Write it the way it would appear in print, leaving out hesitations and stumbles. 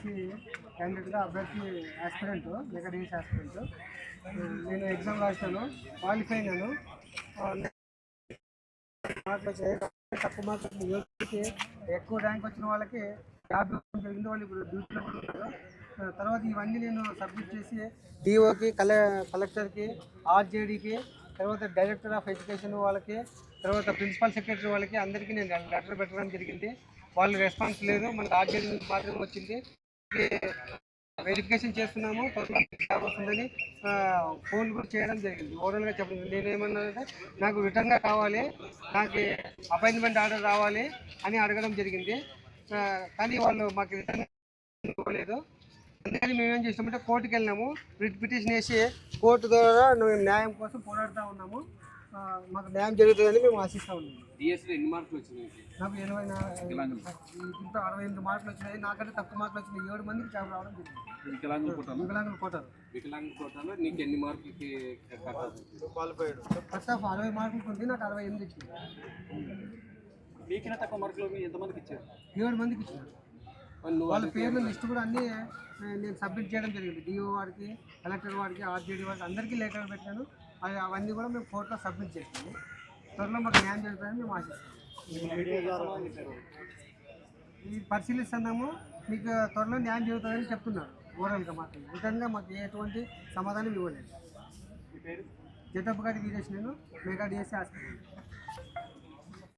DSC క్యాండిడేట్గా అభ్యర్థి aspirant mega DSC aspirant. నేను exam రాశాను, క్వాలిఫై అయినాను. మార్కులు వచ్చాయి, తక్కువ మార్కులు వచ్చిన యువతకి ఎక్కువ ర్యాంక్ వచ్చిన వాళ్ళకి జాబ్ ఇవ్వడం జరిగింది. వాళ్ళు ఇప్పుడు డ్యూటీలో ఉన్నారు. తర్వాత ఇవన్నీ నేను సబ్మిట్ చేసి డిఓకి, కలెక్టర్కి, ఆర్జేడీకి, తర్వాత డైరెక్టర్ ఆఫ్ ఎడ్యుకేషన్ వాళ్ళకి, తర్వాత ప్రిన్సిపల్ సెక్రటరీ వాళ్ళకి అందరికీ నేను లెటర్ పెట్టడం జరిగింది. వాళ్ళు రెస్పాన్స్ లేదు, మనకు ఆర్జేడీ నుంచి మాత్రమే వచ్చింది. వెరిఫికేషన్ చేస్తున్నాము, జాబ్ వస్తుందని ఫోన్ కూడా చేయడం జరిగింది. ఓవరాల్గా చెప్పడం నేనేమన్నానంటే నాకు రిటర్న్గా కావాలి, నాకు అపాయింట్మెంట్ ఆర్డర్ రావాలి అని అడగడం జరిగింది. కానీ వాళ్ళు మాకు రిటర్న్ ఇవ్వలేదు. అందుకని మేమేం చేసామంటే కోర్టుకు వెళ్ళినాము, రిట్ పిటిషన్ వేసి కోర్టు ద్వారా న్యాయం కోసం పోరాడుతూ ఉన్నాము. మాకు న్యాయం జరుగుతుందని మేము ఆశిస్తూ ఉన్నాము. డిఎస్సీలో ఎన్ని మార్కులు వచ్చినాయి? నాకు 68 మార్కులు వచ్చినాయి. నాకంటే తక్కువ మార్కులు వచ్చినాయి. 7 మందికి జాబ్ రావడం జరిగింది. వికలాంగుల కోటాలో నీకు ఎన్ని మార్కులకి క్వాలిఫైడ్? ఫస్ట్ ఆఫ్ 60 మార్కులు ఉంది, నాకు 68 ఇచ్చింది. మీకైనా తక్కువ మార్కులు ఎంతమందికి ఇచ్చారు? 7 మందికి ఇచ్చినారు. వాళ్ళ పేర్ల లిస్ట్ కూడా అన్నీ నేను సబ్మిట్ చేయడం జరిగింది. డిఓ వారికి, కలెక్టర్ వారికి, ఆర్జేడీ వారికి అందరికీ లెటర్ పెట్టాను. అవన్నీ కూడా మేము కోర్టులో సబ్మిట్ చేస్తాము. త్వరలో మాకు న్యాయం జరుగుతుందని మేము ఆశిస్తాము. ఈ పరిశీలిస్తున్నాము, మీకు త్వరలో న్యాయం జరుగుతుందని చెప్తున్నారు. ఓవరాల్గా మాకు రిటర్న్గా మాకు ఎటువంటి సమాధానం ఇవ్వలేదు. జటప్పగారి వీరేష్, నేను మెగా డిఎస్సి హాస్పిటల్.